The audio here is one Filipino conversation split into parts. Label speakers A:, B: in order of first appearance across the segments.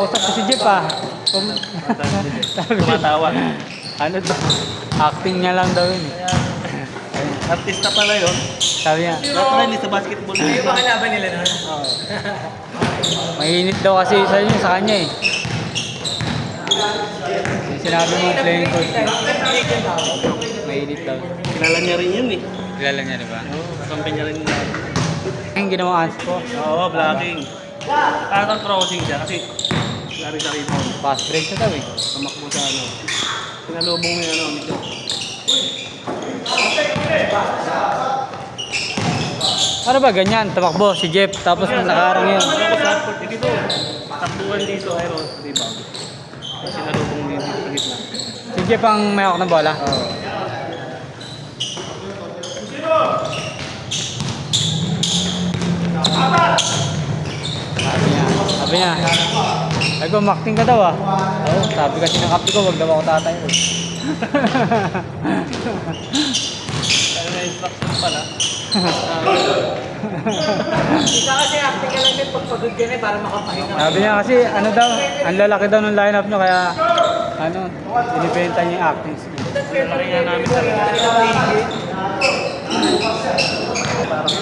A: Nakausap ko si Jeff ah.
B: Tumatawa.
A: Ano to? Acting niya lang daw yun.
B: Artista pala yun.
A: Sabi niya,
B: Naturally sa basketball.
C: Yung mga laban nila na.
B: Oo.
A: mainit daw kasi sa kanya eh. Yung sinabi mo playing coach. Mainit daw.
B: Kilala niya rin yun eh.
A: Kilala niya diba?
B: Oo, kakampi niya rin yun.
A: Yung ginawa ko.
B: Oo, blocking. Parang crossing siya kasi lari sa rebound.
A: Fast break na daw eh.
B: Tumakbo sa ano. Pinalubong mo yung ano, medyo.
A: Ano ba ganyan? Tumakbo si Jeff tapos nakaharang yun.
B: Ano ko sa output dito? Takbuhan dito, ayun, rebound. Kasi nalubong dito sa gitna.
A: Si Jeff ang may hawak ng bola.
B: Oo.
A: Sabi niya, ay gumakting ka daw ah. Oo, sabi kasi ng kapi ko, wag daw ako tatayo.
B: Kaya na instruction pala.
C: Isa kasi acting ka lang din pagpagod ka na para makapahinga.
A: Sabi niya kasi, ano daw, ang lalaki daw ng lineup nyo, kaya, ano, binibenta niya yung acting skill.
B: Laki nga namin talaga. Parang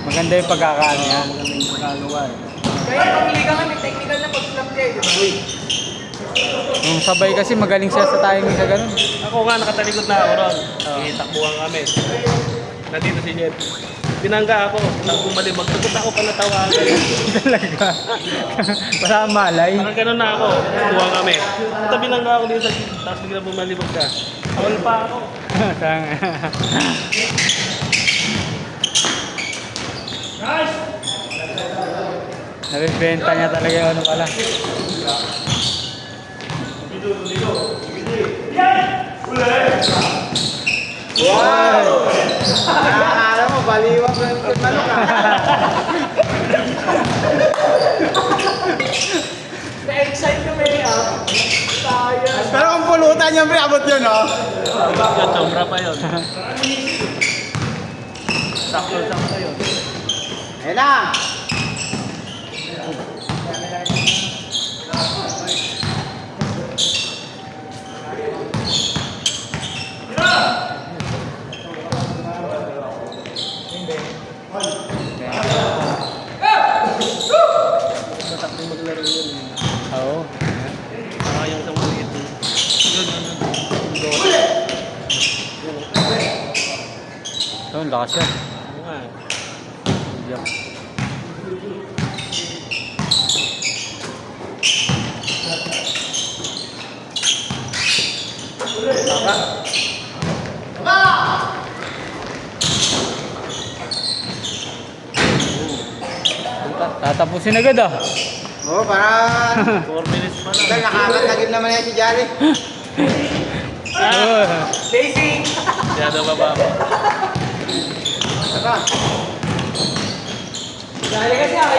A: Maganda yung pagkakaano niya.
B: maganda yung pagkagawa eh.
C: Kaya pamili ka nga, may technical na pag-slap ka eh, di ba?
A: Yung sabay kasi magaling siya sa timing sa ganun.
B: Ako nga nakatalikod na ako ron. Takbuhan kami. Nandito si Jeff. Binangga ako. Nang bumalibag. Sagot ako pa natawagan.
A: Talaga. Para malay.
B: Parang ganun na ako. Takbuhan kami. Ito binangga ako dito sa Jeep. Tapos bigla bumalibag ka. Awal pa ako.
A: Tanga. Nabibenta niya talaga yung ano pala.
C: Wow! Nakakala mo, baliwag lang yung manok ah. Na-excite kami ah. Sayang.
D: Pero kung pulutan yung pre, abot yun, no?
B: Yan, sobra pa yun. Sakto yun.
D: Ayun na!
B: Matakbo maglaro yun.
A: Oo.
B: Yung sa maliit. Yun.
A: Ito, ang lakas yan.
B: Oo nga.
A: Yan. Tatapusin agad ah.
D: Oo, para...
B: 4 minutes pa lang.
D: Dahil nakakatagin naman yan si Jari.
A: Oh.
C: Daisy!
B: Masyado bababa.
D: Saka,
C: Dali kasi ako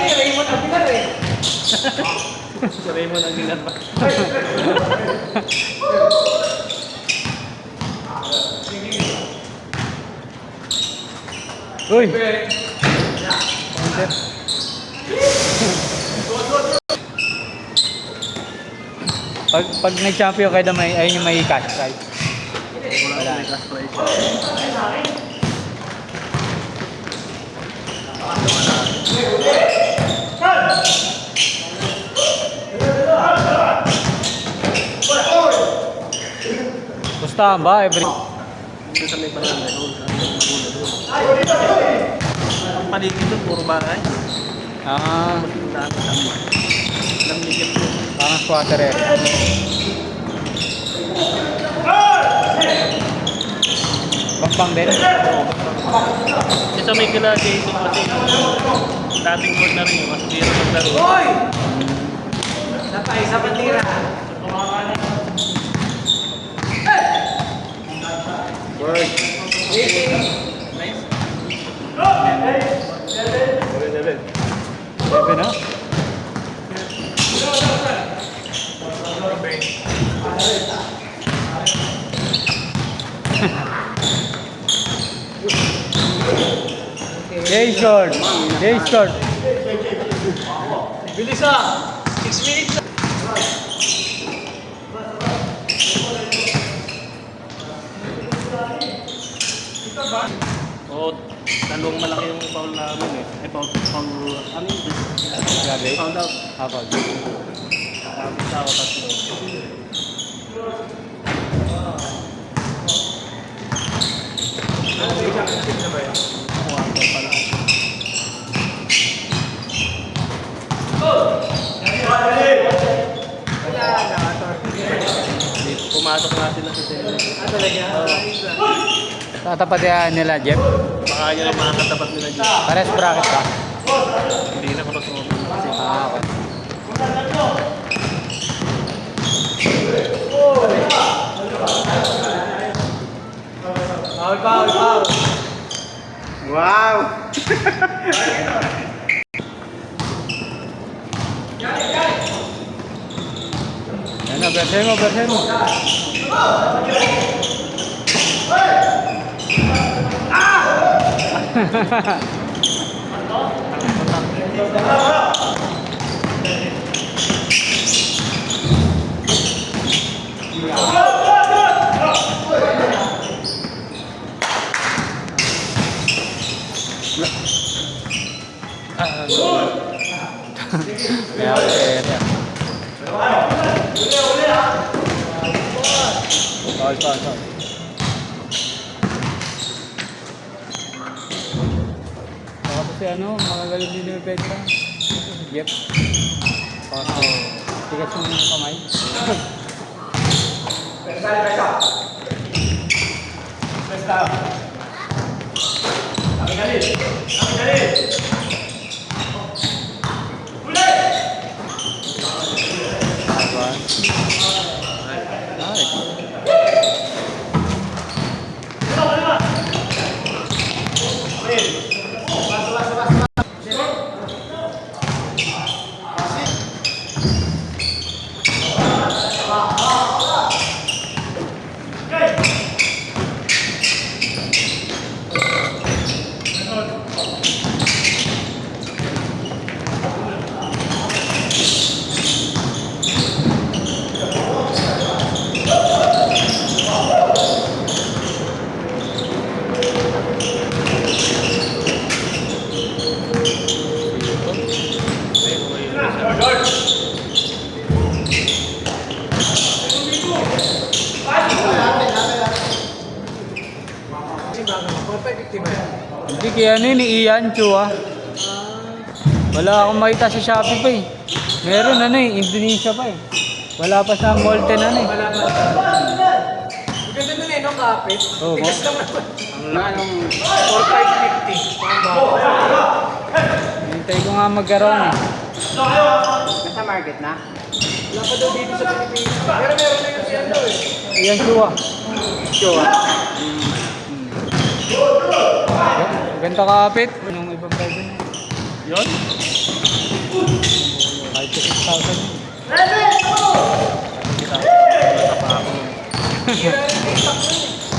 C: si Raymond Aguilar eh.
B: Si Raymond Aguilar pa.
A: Uy! Pag nag-champion kayo na ayun yung may cash prize.
B: Wala may cash prize.
A: Pustahan ba?
B: Dito sa may barangay hall. Ang paligid doon, puro bahay.
A: Ah,
B: Daan sa amin. Lamigyan po.
A: parang squatter eh. Pampang din.
B: Isa may kila Jason kasi dating board na rin yun. Mas bira maglaro.
C: Hoy! Napay sa bandira.
D: word.
B: Nice.
A: Sabi na. Jay short. Jay short.
B: Bilis 6 minutes. Oo, dalawang malaki yung foul namin eh. Foul, ano yun?
A: Grabe.
B: Foul out.
A: Hapag.
B: Tapos ako tatlo. Kuha ko pala. Pumasok nga sila sa sila.
A: Tatapat yan nila, Jeff.
B: Baka yun ang mga katapat nila dyan.
A: Pares bracket ka.
B: Hindi na crossover.
A: Okay.
D: Wow!
A: Yan na, bersen mo, bersen mo. Kaya, kaya. Foul. Tapos si ano, makagaling din yung Petra. Yep. Tigas yung kamay. Hindi kaya ano yun, Ian Chu ah. Wala akong makita sa Shopee pa eh. Meron ano eh, Indonesia pa eh. Wala pa sa Molten ano eh.
C: Ganda nun eh, no, kapit?
A: Oo,
C: Tigas
A: ko.
C: naman.
D: Anong
C: 4,550.
A: Hintay ko nga magkaroon eh.
D: nasa market na?
C: Wala pa daw dito sa Pilipinas. Pero meron na yung siyan daw eh.
A: Ian Chu ah.
D: Sure.
A: Ganda kapit. Anong ibang pwede niya?
B: Yun?
A: Kahit 6,000 yun.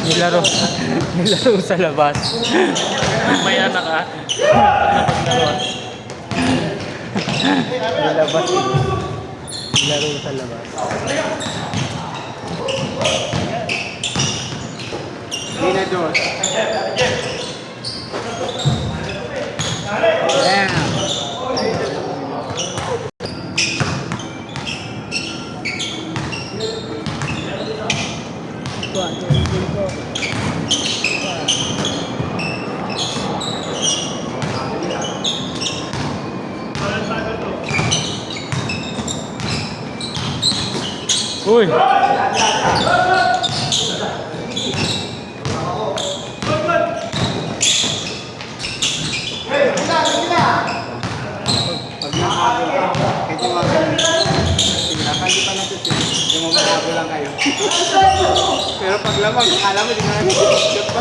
A: Nilaro. Nilaro sa labas.
B: May anak ka?
A: Nilabas. Nilaro sa labas.
D: Hindi na doon.
A: Damn. Uy!
D: Kahit yung mga hindi pa natin yung mamahabo lang kayo. Pero pag lamang, akala mo, di na nag-shot pa.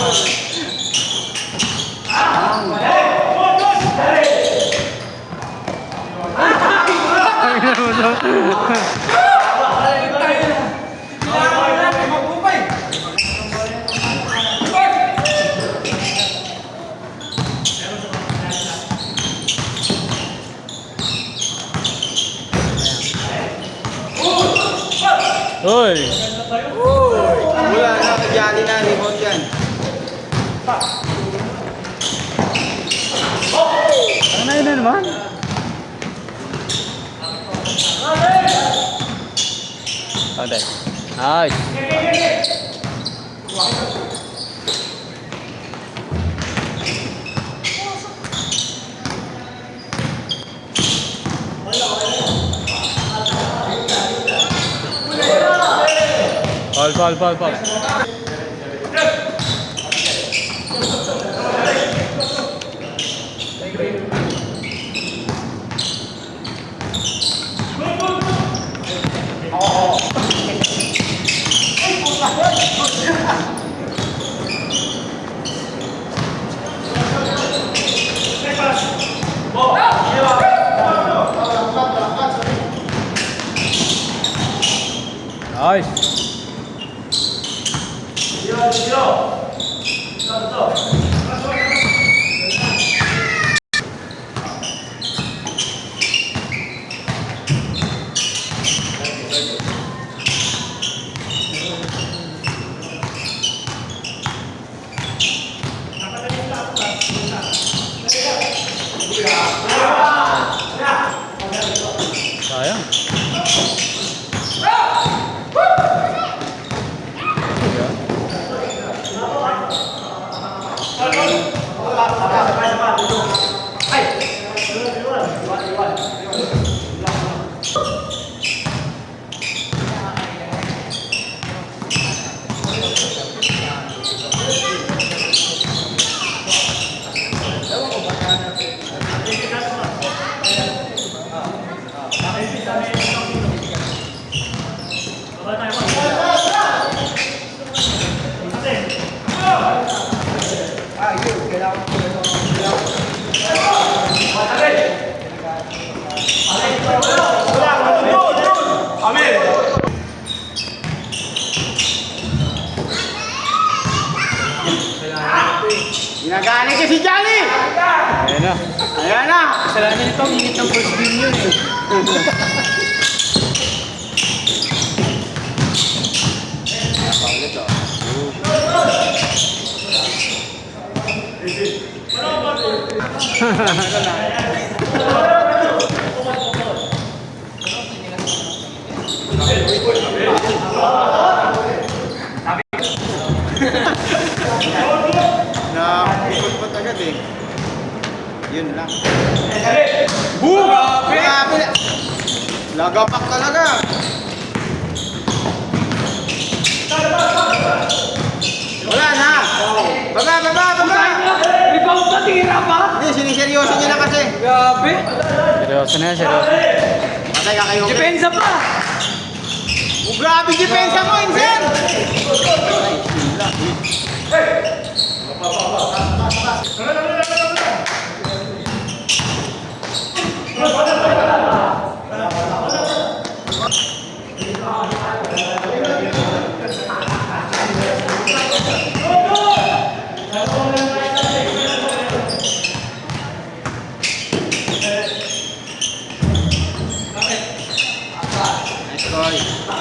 A: Uy!
D: Wala na, kadyali na, rebound yan.
A: Ano na yun na naman? Okay. Nice. Foul. Nice. Sayang.
D: Ginagana ka si Johnny!
A: Ayan na.
D: Ayan na!
A: Kasalanan nito, ang init ng first game yun eh.
D: Nakapikot agad eh. Yun lang. Boom! Grabe! Lagapak talaga! Wala na! Baba!
C: Rebound na, tira pa!
D: Hindi, siniseryoso niya na kasi.
C: Grabe!
A: Seryoso na yan, seryoso.
D: Patay ka kayo.
C: Depensa pa!
D: Oh, grabe depensa mo, Insen!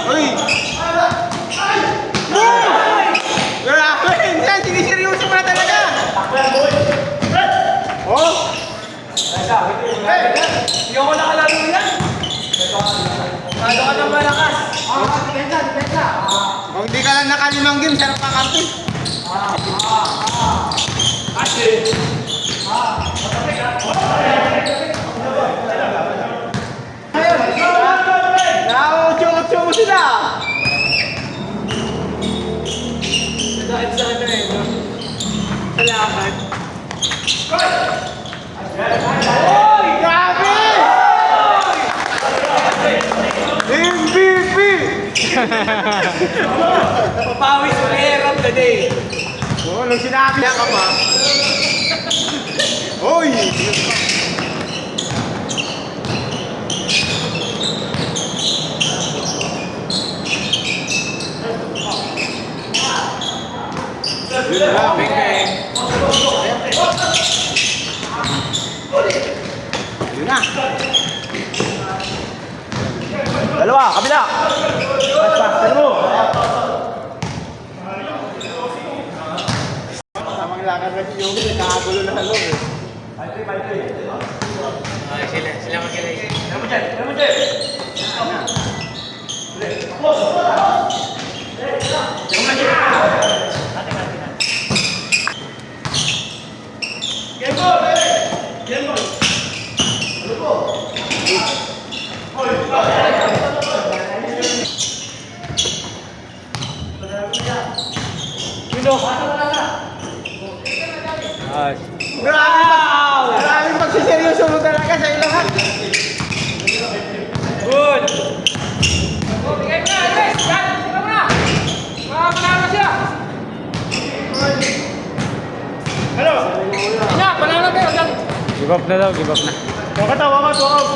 D: Uy! Grabe! Insen, siniseryoso mo na talaga! Oh!
C: Hindi ako nakalaro yan! Kado ka ng malakas!
D: Kung di ka lang nakalimang game, sarap pa kampi. Nauutyo-utyo mo sila!
C: Dahil sa akin na ito. Salamat.
D: Oy! Grabe! MVP!
C: Papawis player of the day.
D: Oo, nung sinabi niya ka pa. Oy! Yun lang. Yun na.
B: Dalawa, kabila. Pass, mo.
D: Tamang lakad na si Yogi, nagkakagulo na sa loob eh.
C: Sila magkilay.
A: Ay.
D: Grabe pagsiseryoso mo talaga sa ilahan.
A: Good! Give up na daw, give up na.
B: Wakataw, wakataw.